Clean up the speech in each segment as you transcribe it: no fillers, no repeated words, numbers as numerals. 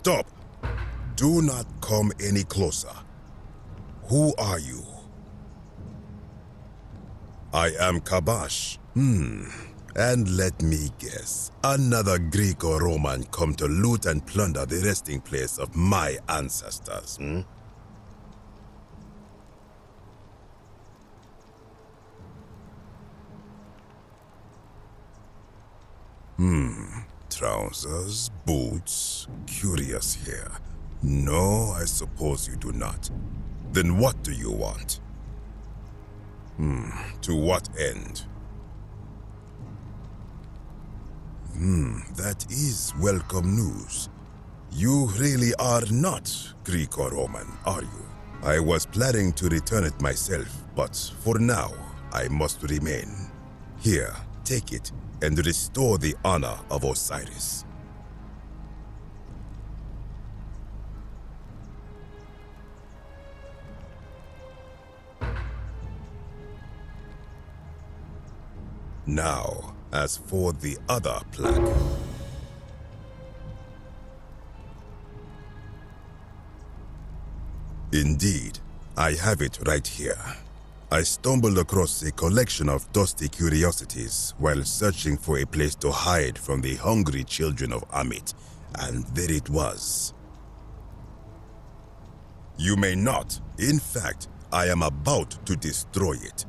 Stop! Do not come any closer. Who are you? I am Khabash. And let me guess, another Greek or Roman come to loot and plunder the resting place of my ancestors, Trousers, boots, curious here. No, I suppose you do not. Then what do you want? To what end? That is welcome news. You really are not Greek or Roman, are you? I was planning to return it myself, but for now, I must remain. Here, take it and restore the honor of Osiris. Now, as for the other plaque. Indeed, I have it right here. I stumbled across a collection of dusty curiosities while searching for a place to hide from the hungry children of Amit, and there it was. You may not. In fact, I am about to destroy it.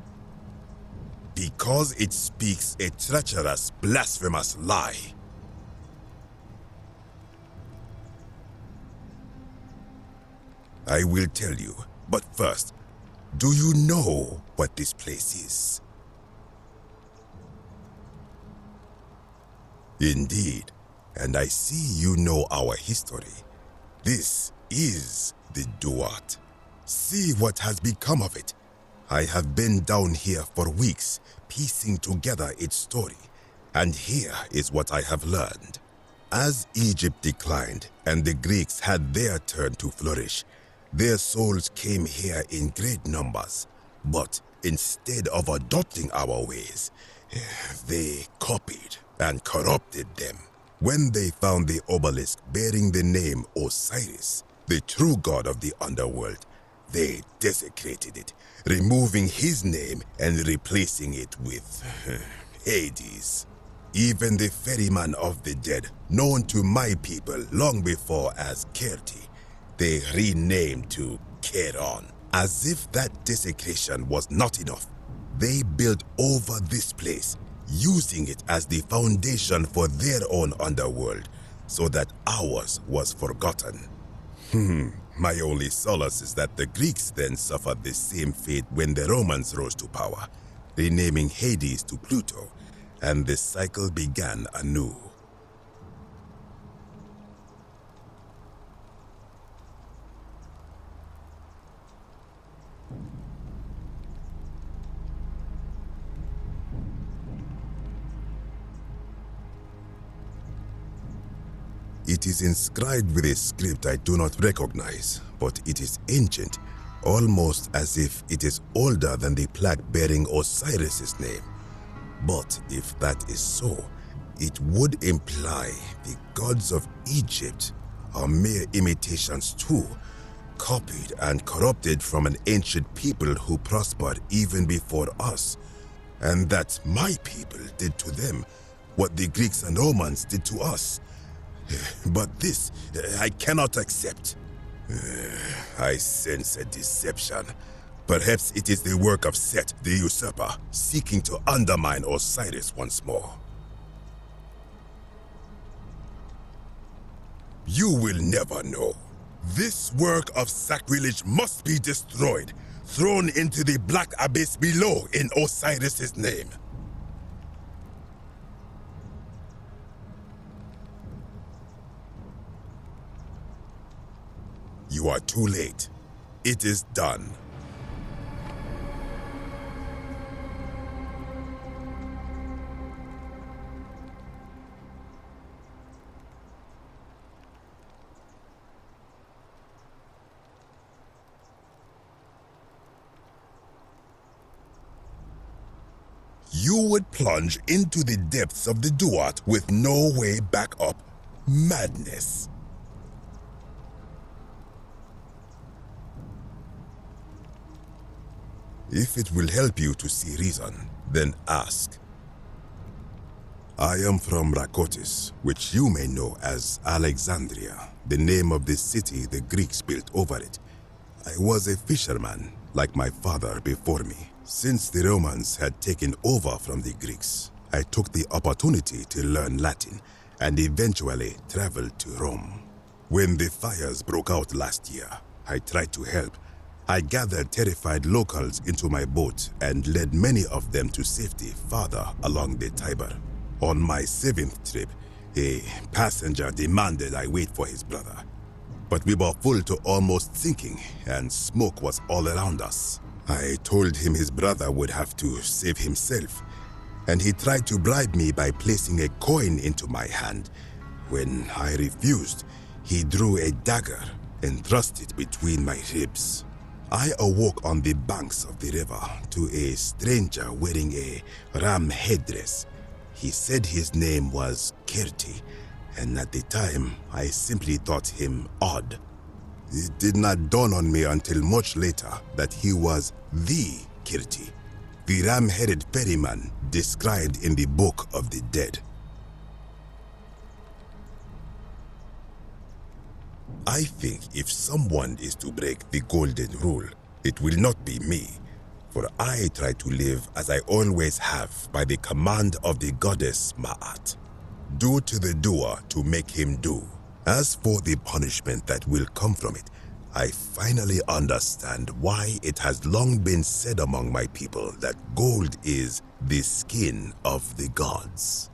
Because it speaks a treacherous, blasphemous lie. I will tell you, but first, do you know what this place is? Indeed, and I see you know our history. This is the Duat. See what has become of it. I have been down here for weeks, piecing together its story, and here is what I have learned. As Egypt declined and the Greeks had their turn to flourish, their souls came here in great numbers, but instead of adopting our ways, they copied and corrupted them. When they found the obelisk bearing the name Osiris, the true god of the underworld, they desecrated it, removing his name and replacing it with Hades. Even the ferryman of the dead, known to my people long before as Kerti, they renamed to Keron. As if that desecration was not enough, they built over this place, using it as the foundation for their own underworld, so that ours was forgotten. My only solace is that the Greeks then suffered the same fate when the Romans rose to power, renaming Hades to Pluto, and the cycle began anew. It is inscribed with a script I do not recognize, but it is ancient, almost as if it is older than the plaque bearing Osiris's name. But if that is so, it would imply the gods of Egypt are mere imitations too, copied and corrupted from an ancient people who prospered even before us, and that my people did to them what the Greeks and Romans did to us. But this, I cannot accept. I sense a deception. Perhaps it is the work of Set, the usurper, seeking to undermine Osiris once more. You will never know. This work of sacrilege must be destroyed, thrown into the black abyss below in Osiris's name. You are too late. It is done. You would plunge into the depths of the Duat with no way back up. Madness. If it will help you to see reason, then ask. I am from Rakotis, which you may know as Alexandria, the name of the city the Greeks built over it. I was a fisherman, like my father before me. Since the Romans had taken over from the Greeks, I took the opportunity to learn Latin and eventually traveled to Rome. When the fires broke out last year, I tried to help. I gathered terrified locals into my boat and led many of them to safety farther along the Tiber. On my 7th trip, a passenger demanded I wait for his brother. But we were full to almost sinking, and smoke was all around us. I told him his brother would have to save himself, and he tried to bribe me by placing a coin into my hand. When I refused, he drew a dagger and thrust it between my ribs. I awoke on the banks of the river to a stranger wearing a ram headdress. He said his name was Kirti, and at the time, I simply thought him odd. It did not dawn on me until much later that he was the Kirti, the ram-headed ferryman described in the Book of the Dead. I think if someone is to break the golden rule, it will not be me, for I try to live as I always have by the command of the goddess Ma'at. Do to the doer to make him do. As for the punishment that will come from it, I finally understand why it has long been said among my people that gold is the skin of the gods.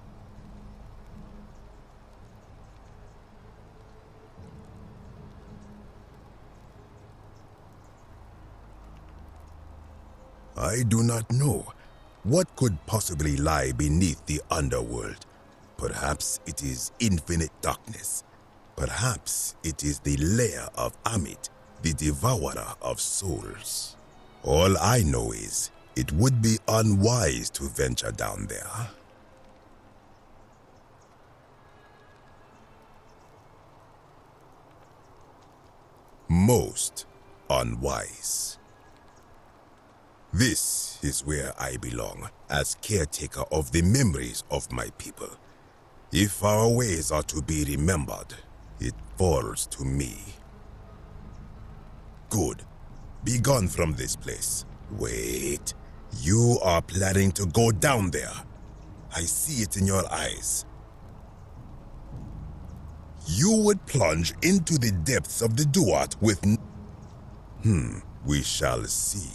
I do not know. What could possibly lie beneath the underworld? Perhaps it is infinite darkness. Perhaps it is the lair of Amit, the devourer of souls. All I know is it would be unwise to venture down there. Most unwise. This is where I belong, as caretaker of the memories of my people. If our ways are to be remembered, it falls to me. Good. Be gone from this place. Wait. You are planning to go down there. I see it in your eyes. You would plunge into the depths of the Duat with... we shall see.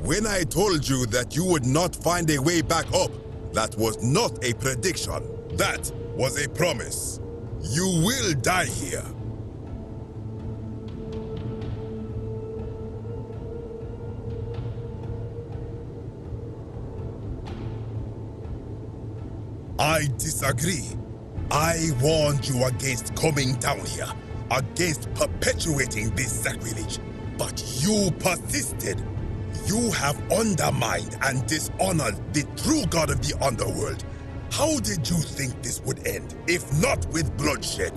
When I told you that you would not find a way back up, that was not a prediction. That was a promise. You will die here. I disagree. I warned you against coming down here, against perpetuating this sacrilege, but you persisted. You have undermined and dishonored the true God of the underworld. How did you think this would end, if not with bloodshed?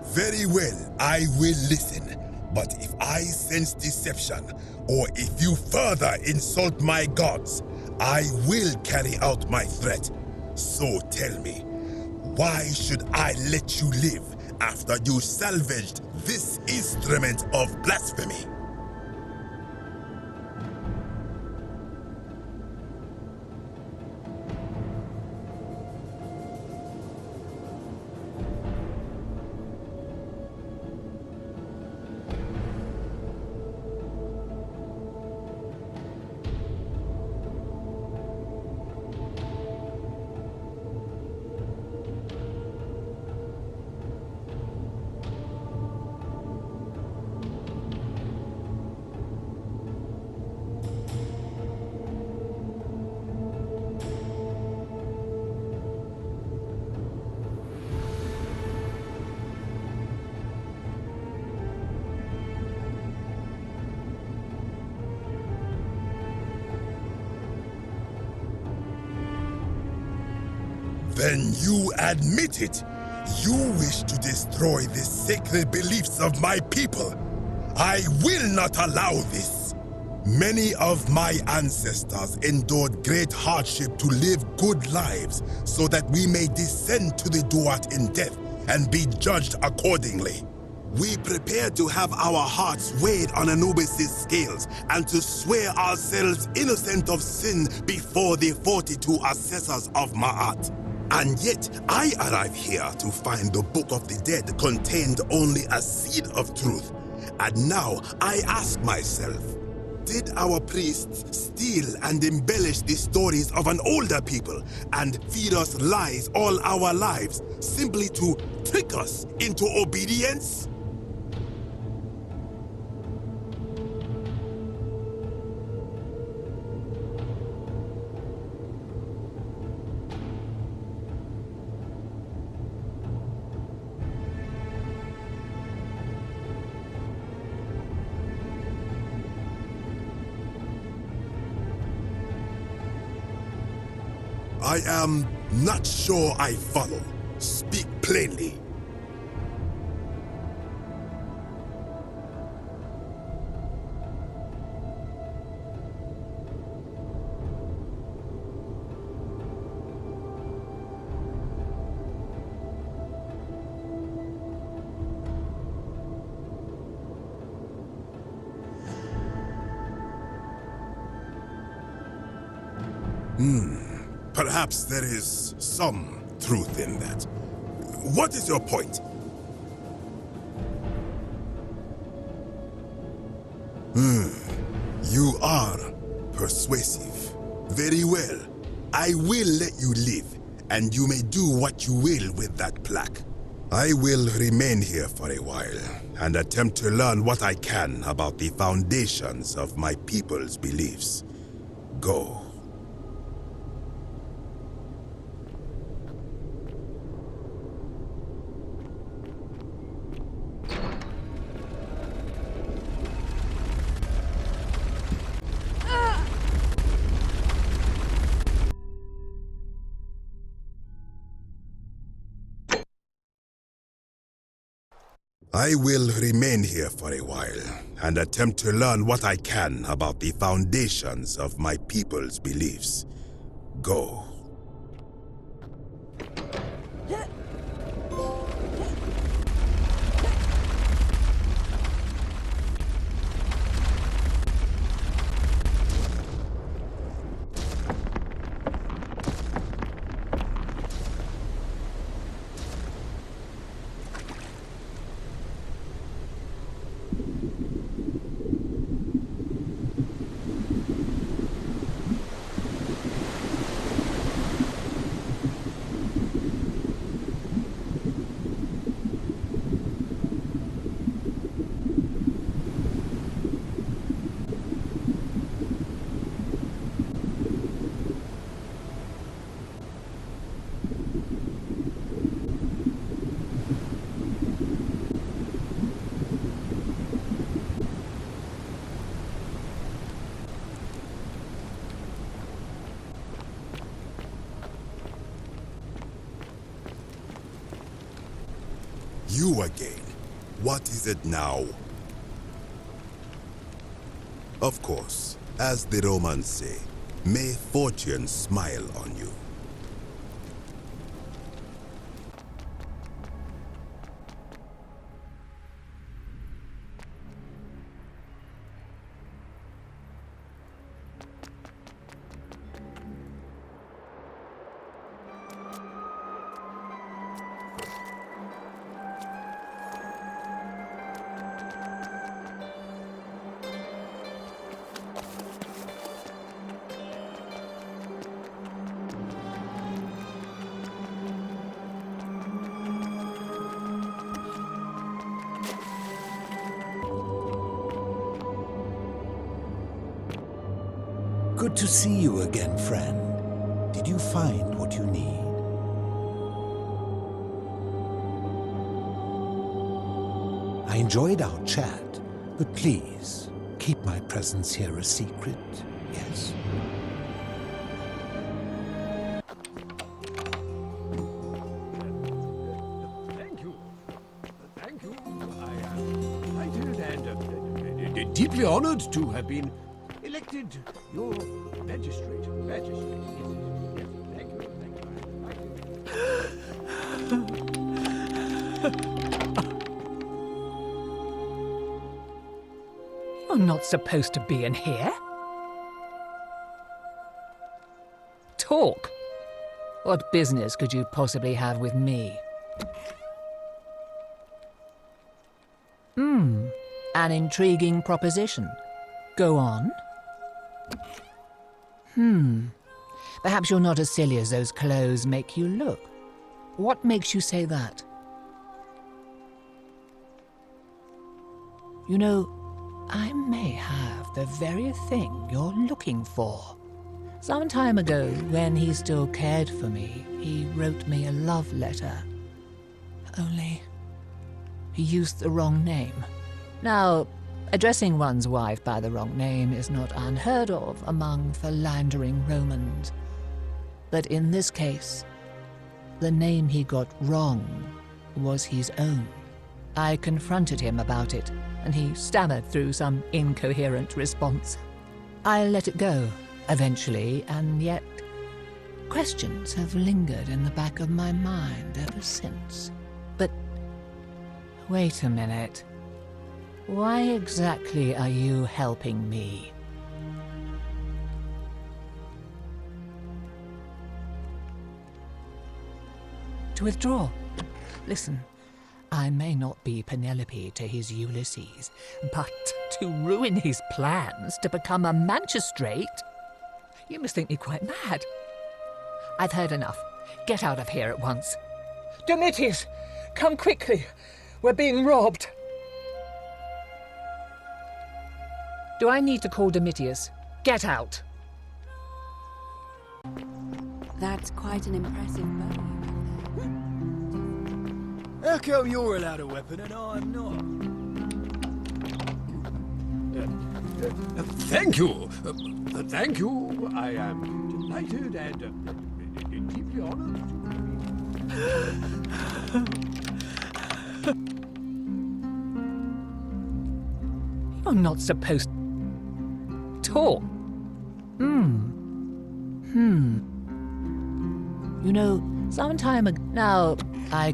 Very well, I will listen. But if I sense deception, or if you further insult my gods, I will carry out my threat. So tell me, why should I let you live after you salvaged this instrument of blasphemy? Then you admit it. You wish to destroy the sacred beliefs of my people. I will not allow this. Many of my ancestors endured great hardship to live good lives so that we may descend to the Duat in death and be judged accordingly. We prepare to have our hearts weighed on Anubis' scales and to swear ourselves innocent of sin before the 42 assessors of Ma'at. And yet, I arrive here to find the Book of the Dead contained only a seed of truth. And now I ask myself, did our priests steal and embellish the stories of an older people and feed us lies all our lives simply to trick us into obedience? I am not sure I follow. Speak plainly. Perhaps there is some truth in that. What is your point? You are persuasive. Very well. I will let you live, and you may do what you will with that plaque. I will remain here for a while, and attempt to learn what I can about the foundations of my people's beliefs. Go. I will remain here for a while and attempt to learn what I can about the foundations of my people's beliefs. Go. You again. What is it now? Of course, as the Romans say, may fortune smile on you. Good to see you again, friend. Did you find what you need? I enjoyed our chat, but please, keep my presence here a secret, yes? Thank you. Thank you. I am delighted and deeply honored to have been elected your magistrate. Yes, thank you. You're not supposed to be in here. Talk. What business could you possibly have with me? An intriguing proposition. Go on. Perhaps you're not as silly as those clothes make you look. What makes you say that? You know, I may have the very thing you're looking for. Some time ago, when he still cared for me, he wrote me a love letter. Only, he used the wrong name. Now, addressing one's wife by the wrong name is not unheard of among philandering Romans. But in this case, the name he got wrong was his own. I confronted him about it, and he stammered through some incoherent response. I let it go, eventually, and yet questions have lingered in the back of my mind ever since. But wait a minute. Why exactly are you helping me? To withdraw. Listen, I may not be Penelope to his Ulysses, but to ruin his plans to become a magistrate? You must think me quite mad. I've heard enough. Get out of here at once. Domitius, come quickly. We're being robbed. Do I need to call Domitius? Get out! That's quite an impressive bow you have there. How come you're allowed a weapon and I'm not? Thank you. Thank you. I am delighted and deeply honored to be. You're not supposed to talk. You know, some time ago, now I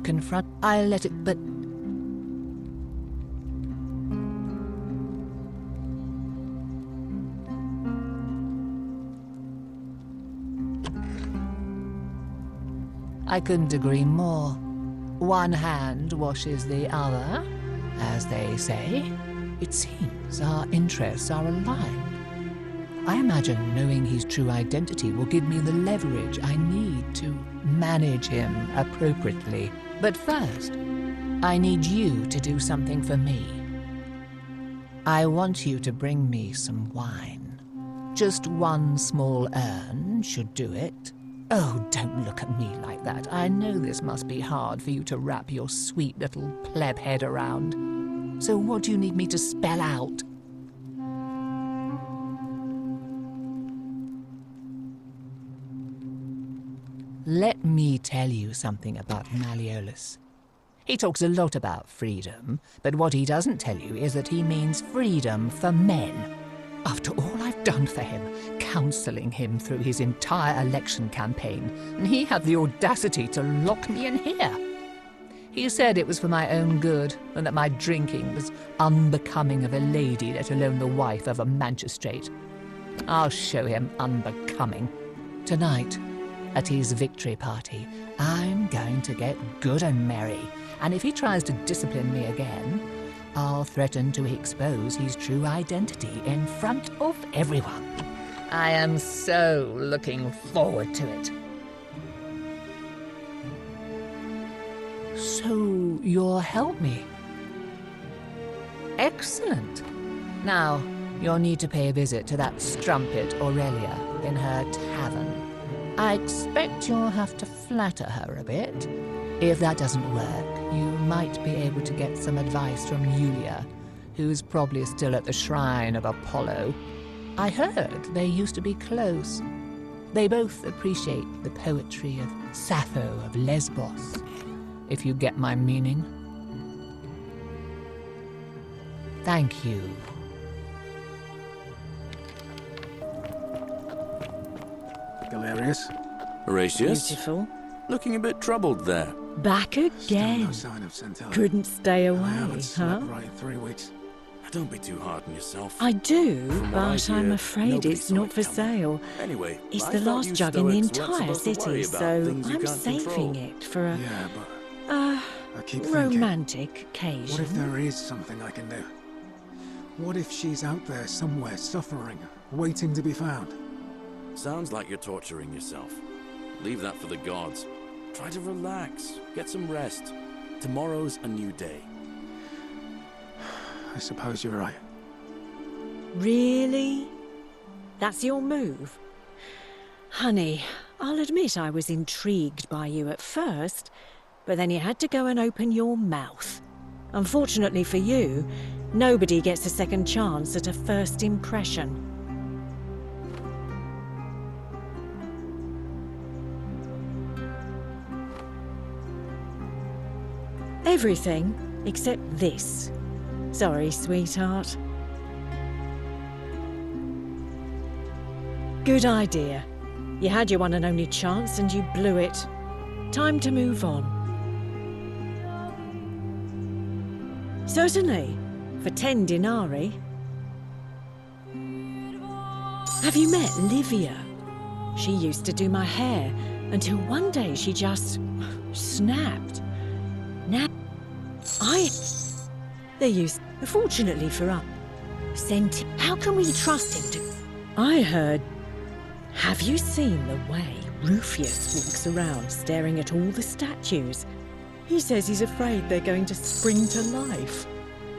let it, but... I couldn't agree more. One hand washes the other, as they say. It seems our interests are aligned. I imagine knowing his true identity will give me the leverage I need to manage him appropriately. But first, I need you to do something for me. I want you to bring me some wine. Just one small urn should do it. Oh, don't look at me like that. I know this must be hard for you to wrap your sweet little pleb head around. So what do you need me to spell out? Let me tell you something about Malleolus. He talks a lot about freedom, but what he doesn't tell you is that he means freedom for men. After all I've done for him, counselling him through his entire election campaign, and he had the audacity to lock me in here. He said it was for my own good, and that my drinking was unbecoming of a lady, let alone the wife of a magistrate. I'll show him unbecoming. Tonight, at his victory party, I'm going to get good and merry, and if he tries to discipline me again, I'll threaten to expose his true identity in front of everyone. I am so looking forward to it. So you'll help me? Excellent. Now, you'll need to pay a visit to that strumpet Aurelia in her tavern. I expect you'll have to flatter her a bit. If that doesn't work, you might be able to get some advice from Iulia, who's probably still at the shrine of Apollo. I heard they used to be close. They both appreciate the poetry of Sappho of Lesbos, if you get my meaning. Thank you. Galerius? Horatius? Beautiful. Looking a bit troubled there. Back Still again. no sign of Centella. Couldn't stay And I away, haven't slept huh? right in 3 weeks. Don't be too hard on yourself. I do, From what I but I'm hear, afraid nobody it's saw not it for coming. sale. Anyway, It's I the thought last you jug in the Stoics weren't entire supposed to worry city, about so things you I'm can't saving control. it for a Yeah, but I keep thinking, romantic what if occasion. there is something I can do? What if she's out there somewhere suffering, waiting to be found? Sounds like you're torturing yourself. Leave that for the gods. Try to relax. Get some rest. Tomorrow's a new day. I suppose you're right. Really? That's your move? Honey, I'll admit I was intrigued by you at first, but then you had to go and open your mouth. Unfortunately for you, nobody gets a second chance at a first impression. Everything except this. Sorry, sweetheart. Good idea. You had your one and only chance and you blew it. Time to move on. Certainly, for 10 denarii. Have you met Livia? She used to do my hair until one day she just snapped. Now, they used, fortunately for us, sent him. How can we trust him to? I heard. Have you seen the way Rufius walks around staring at all the statues? He says he's afraid they're going to spring to life.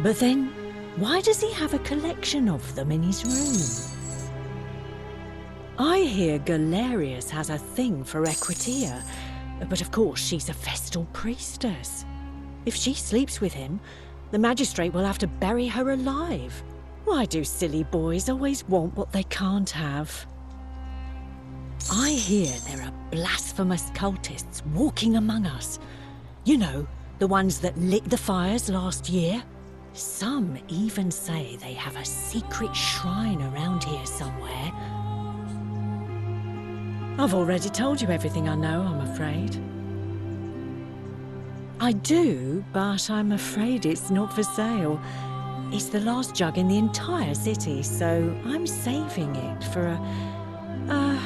But then, why does he have a collection of them in his room? I hear Galerius has a thing for Equitia, but of course she's a Vestal priestess. If she sleeps with him, the magistrate will have to bury her alive. Why do silly boys always want what they can't have? I hear there are blasphemous cultists walking among us. You know, the ones that lit the fires last year? Some even say they have a secret shrine around here somewhere. I've already told you everything I know, I'm afraid. I do, but I'm afraid it's not for sale. It's the last jug in the entire city, so I'm saving it for a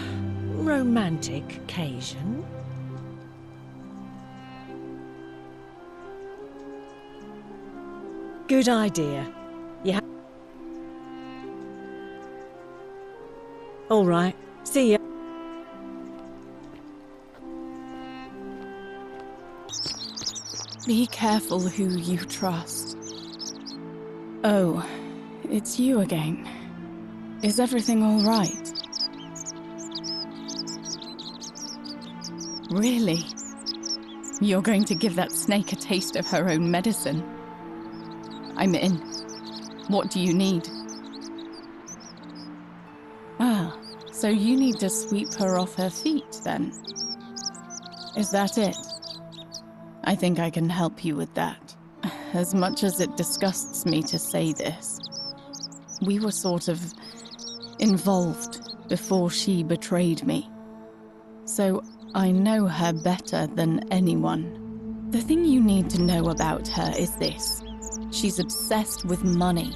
romantic occasion. Good idea. Yeah. All right. See ya. Be careful who you trust. Oh, it's you again. Is everything all right? Really? You're going to give that snake a taste of her own medicine? I'm in. What do you need? Ah, so you need to sweep her off her feet, then? Is that it? I think I can help you with that. As much as it disgusts me to say this, we were sort of involved before she betrayed me. So I know her better than anyone. The thing you need to know about her is this. She's obsessed with money.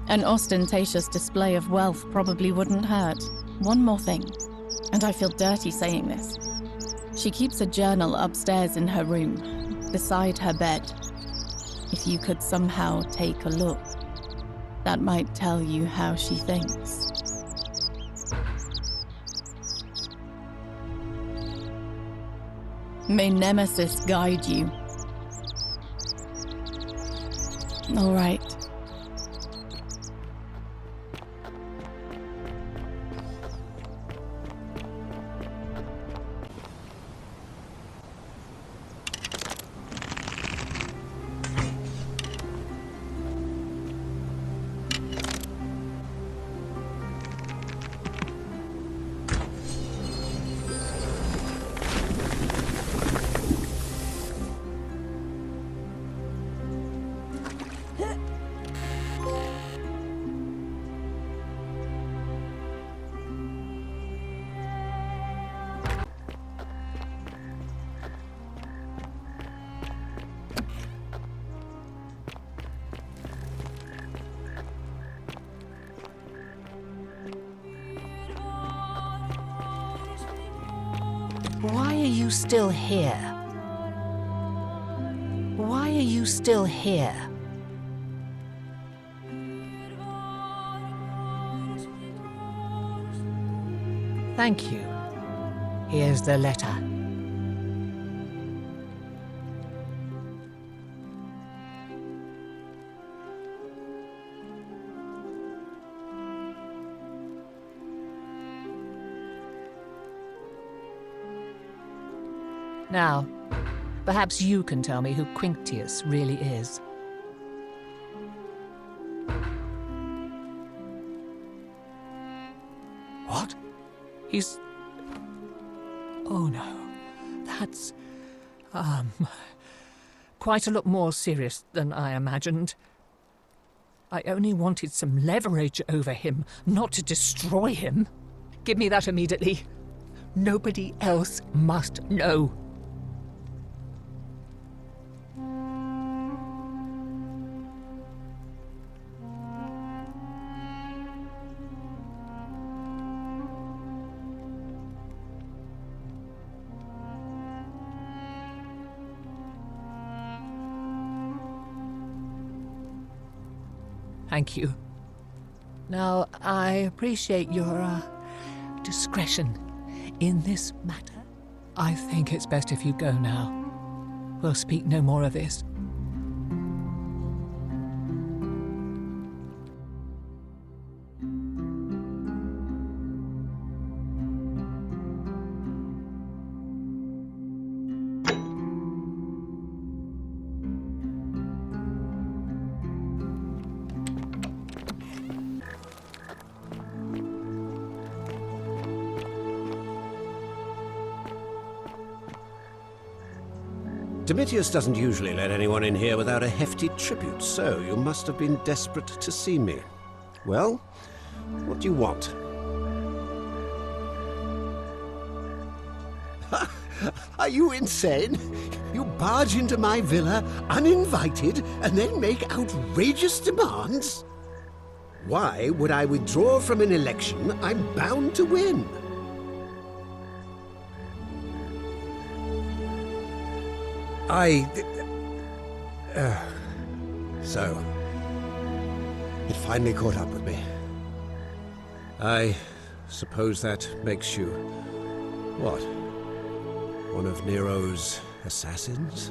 An ostentatious display of wealth probably wouldn't hurt. One more thing, and I feel dirty saying this. She keeps a journal upstairs in her room, beside her bed. If you could somehow take a look, that might tell you how she thinks. May Nemesis guide you. All right. Why are you still here? Why are you still here? Thank you. Here's the letter. Now, perhaps you can tell me who Quinctius really is. What? He's... Oh no, that's... quite a lot more serious than I imagined. I only wanted some leverage over him, not to destroy him. Give me that immediately. Nobody else must know. Thank you. Now, I appreciate your, discretion in this matter. I think it's best if you go now. We'll speak no more of this. Domitius doesn't usually let anyone in here without a hefty tribute, so you must have been desperate to see me. Well, what do you want? Are you insane? You barge into my villa uninvited and then make outrageous demands? Why would I withdraw from an election I'm bound to win? So, it finally caught up with me. I suppose that makes you, what, one of Nero's assassins?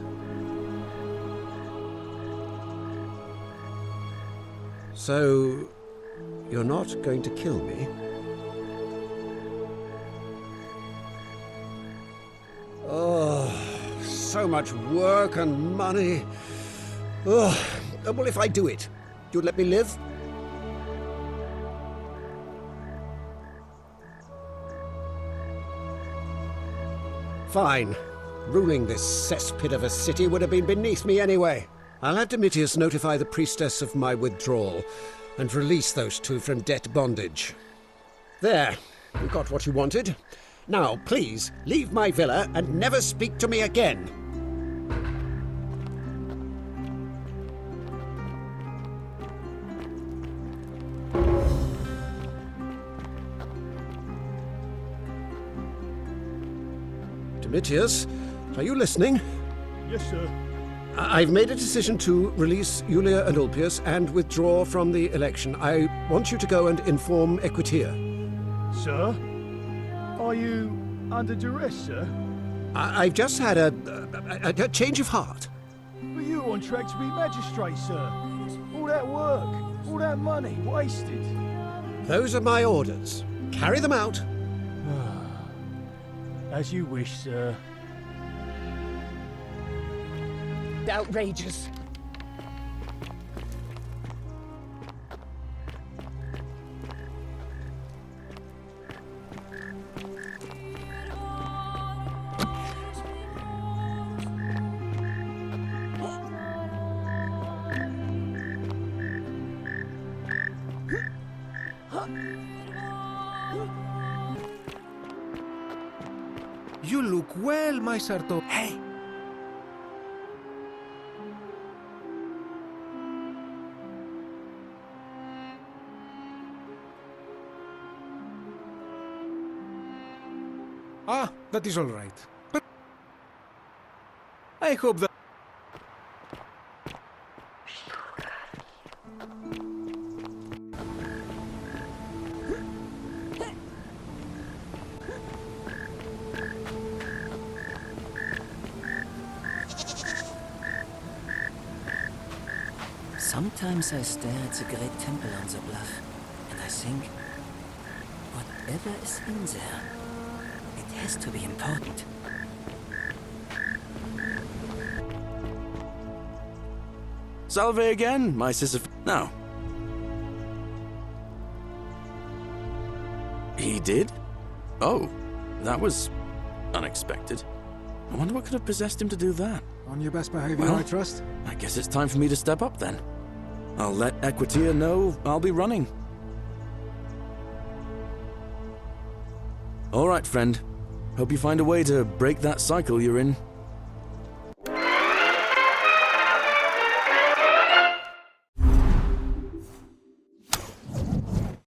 So, you're not going to kill me? Oh, so much work and money. Oh, well, if I do it, you'd let me live? Fine. Ruling this cesspit of a city would have been beneath me anyway. I'll have Domitius notify the priestess of my withdrawal and release those two from debt bondage. There. You got what you wanted. Now, please, leave my villa and never speak to me again. Domitius, are you listening? Yes, sir. I've made a decision to release Iulia and Ulpius and withdraw from the election. I want you to go and inform Equitia. Sir? Are you under duress, sir? I've just had a change of heart. But you're on track to be magistrate, sir. All that work, all that money, wasted. Those are my orders. Carry them out. As you wish, sir. Outrageous. You look well, my Sarto. Hey! Ah, that is all right. But I hope that... Sometimes I stare at the great temple on the bluff, and I think, whatever is in there, it has to be important. Salve again, my sister. Now. He did? Oh, that was unexpected. I wonder what could have possessed him to do that. On your best behavior, Well, I trust. I guess it's time for me to step up then. I'll let Equitia know I'll be running. All right, friend. Hope you find a way to break that cycle you're in.